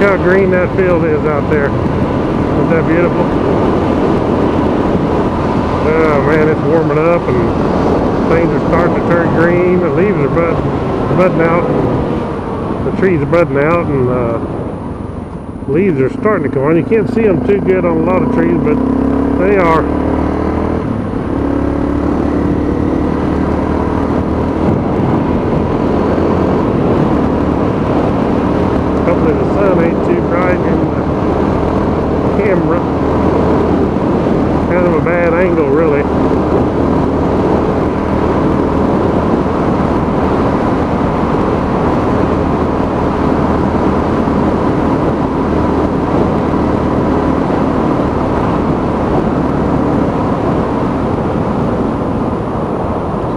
how green that field is out there. Isn't that beautiful? Oh man, it's warming up and things are starting to turn green. The leaves are budding out. And the trees are budding out, and leaves are starting to come on. You can't see them too good on a lot of trees, but they are. Hopefully the sun ain't too bright in the camera. Kind of a bad angle, really.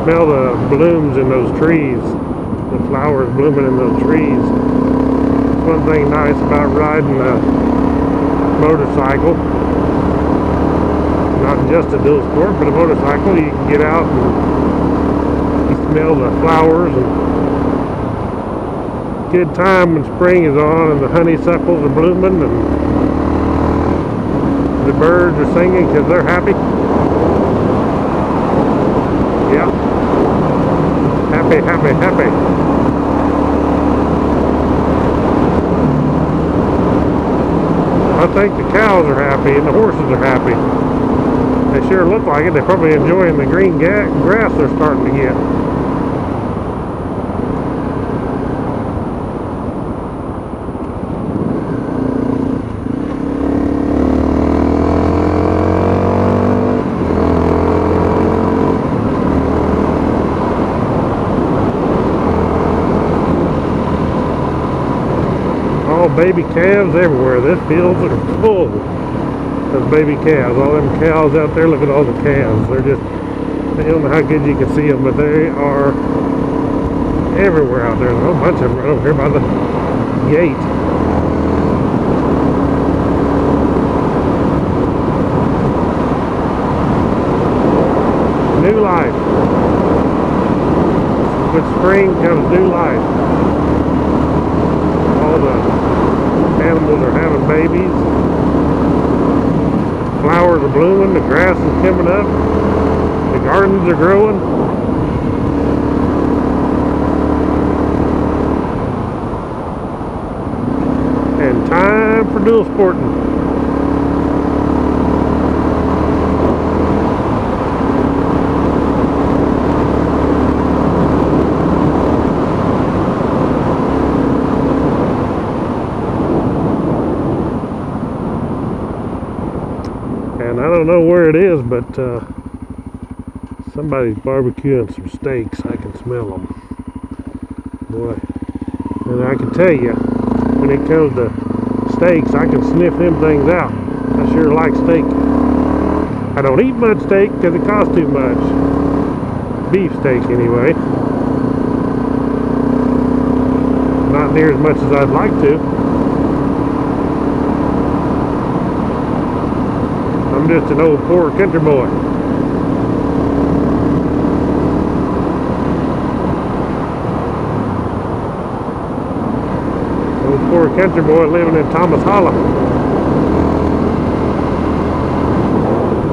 Smell the blooms in those trees, the flowers blooming in those trees. One thing nice about riding a motorcycle, not just a dual sport, but a motorcycle. You can get out and you smell the flowers, and good time when spring is on and the honeysuckles are blooming and the birds are singing because they're happy. Yeah. Happy, happy, happy. I think the cows are happy and the horses are happy. They sure look like it. They're probably enjoying the green grass they're starting to get. Baby calves everywhere. This fields are full of baby calves. All them cows out there, look at all the calves. They're just, I don't know how good you can see them, but they are everywhere out there. There's a whole bunch of them right over here by the gate. New life. With spring comes new life. All the animals are having babies. Flowers are blooming. The grass is coming up. The gardens are growing. And time for dual sporting. I don't know where it is, but somebody's barbecuing some steaks. I can smell them. Boy, and I can tell you, when it comes to steaks, I can sniff them things out. I sure like steak. I don't eat much steak because it costs too much. Beef steak, anyway. Not near as much as I'd like to. I'm just an old poor country boy. Old poor country boy living in Thomas Holler.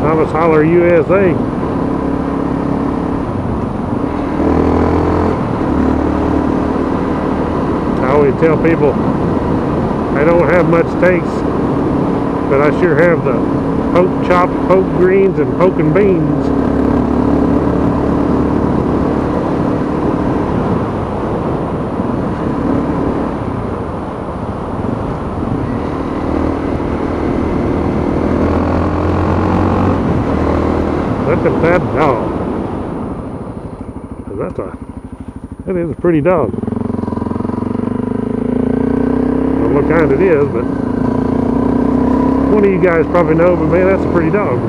Thomas Holler, USA. I always tell people I don't have much taste, but I sure have the chopped poke greens and poke and beans. Look at that dog. That is a pretty dog. I don't know what kind it is, but one of you guys probably know, but man, that's a pretty dog.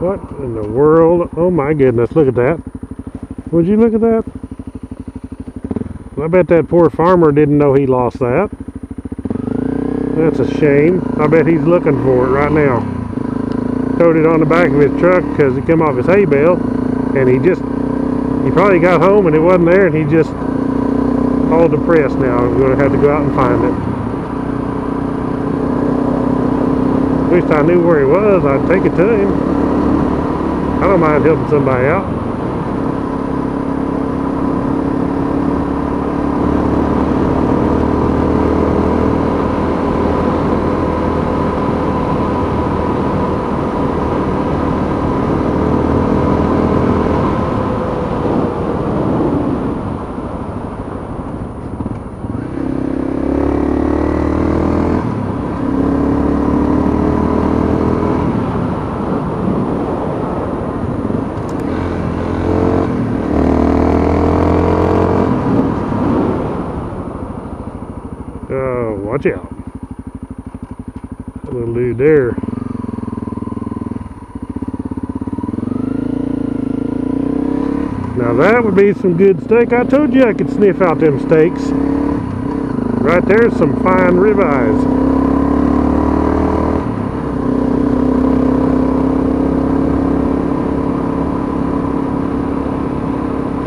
What in the world? Oh my goodness, look at that. Would you look at that? I bet that poor farmer didn't know he lost that. That's a shame. I bet he's looking for it right now. Towed it on the back of his truck because it came off his hay bale, and he probably got home and it wasn't there, and he just all depressed now. I'm going to have to go out and find it. Wish I knew where he was. I'd take it to him. I don't mind helping somebody out. Watch out. That little dude there. Now that would be some good steak. I told you I could sniff out them steaks. Right there's some fine ribeyes.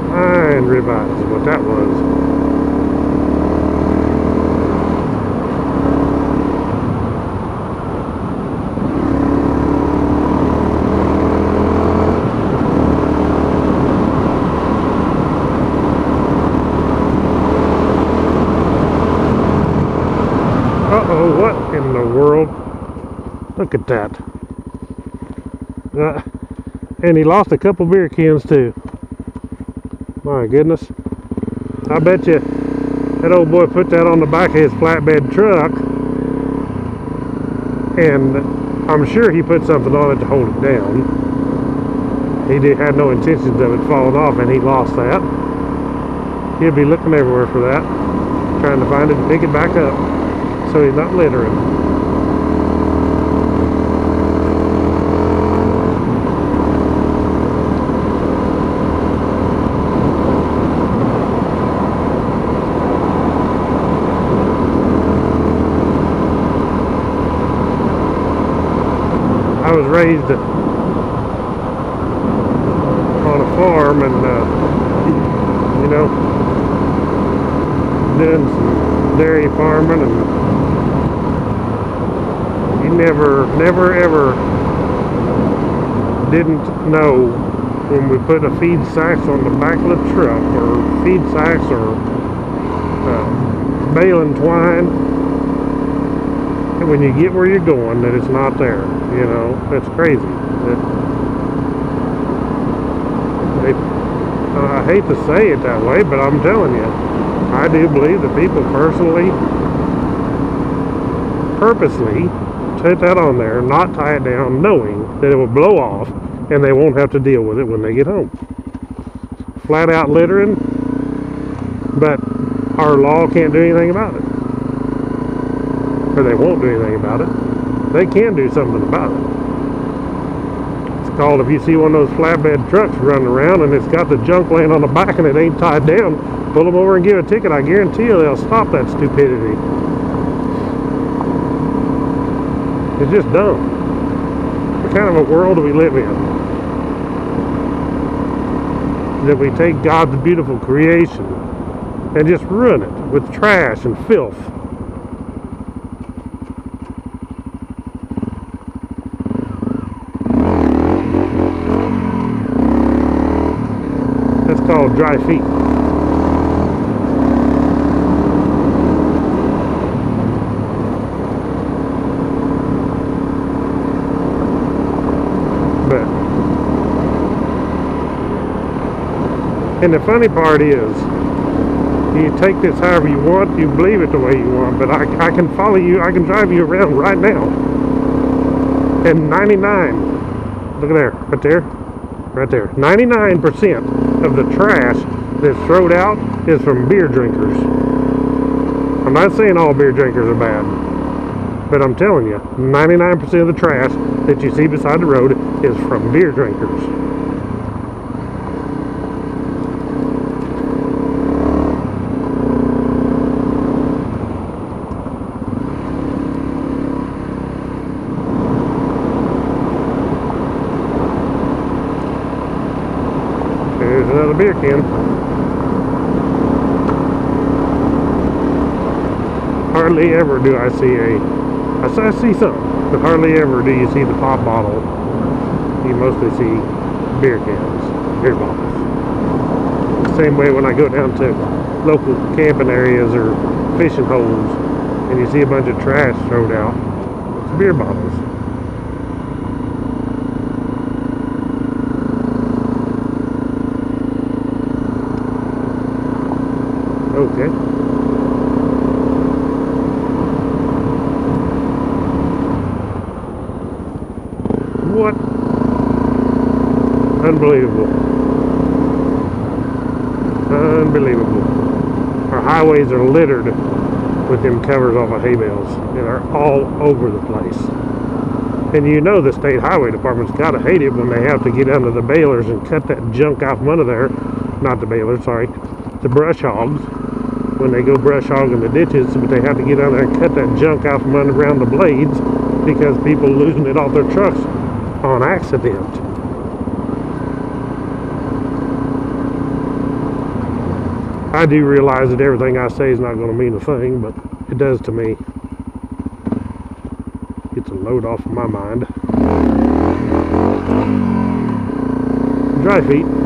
Fine ribeyes is what that was. Uh-oh, what in the world? Look at that. And he lost a couple beer cans too. My goodness. I bet you that old boy put that on the back of his flatbed truck, and I'm sure he put something on it to hold it down. He had no intentions of it falling off, and he lost that. He'll be looking everywhere for that, trying to find it and pick it back up, so he's not littering. I was raised on a farm, and you know, doing some dairy farming, and you never ever didn't know when we put a feed sacks on the back of the truck, or feed sacks, or baling twine, and when you get where you're going, that it's not there. You know, that's crazy. I hate to say it that way, but I'm telling you, I do believe that people purposely put that on there, not tie it down, knowing that it will blow off and they won't have to deal with it when they get home. Flat out littering, but our law can't do anything about it. Or they won't do anything about it. They can do something about it. It's called, if you see one of those flatbed trucks running around and it's got the junk laying on the back and it ain't tied down, pull them over and give a ticket. I guarantee you they'll stop that stupidity. It's just dumb. What kind of a world do we live in? That we take God's beautiful creation and just ruin it with trash and filth. That's called dry feet. And the funny part is, you take this however you want, you believe it the way you want, but I can follow you, I can drive you around right now. And 99, look at there, right there, 99% of the trash that's thrown out is from beer drinkers. I'm not saying all beer drinkers are bad, but I'm telling you, 99% of the trash that you see beside the road is from beer drinkers. There's another beer can. Hardly ever do I see I see some, but hardly ever do you see the pop bottle. You mostly see beer cans, beer bottles. Same way when I go down to local camping areas or fishing holes and you see a bunch of trash thrown out, it's beer bottles. Okay. What? Unbelievable. Unbelievable. Our highways are littered with them covers off of hay bales, and are all over the place. And you know the state highway department's gotta hate it when they have to get under the balers and cut that junk off from under there. Not the balers, sorry. The brush hogs. When they go brush hogging the ditches, but they have to get under there and cut that junk out from around the blades because people losing it off their trucks on accident. I do realize that everything I say is not going to mean a thing, but it does to me. Gets a load off of my mind. Dry feet.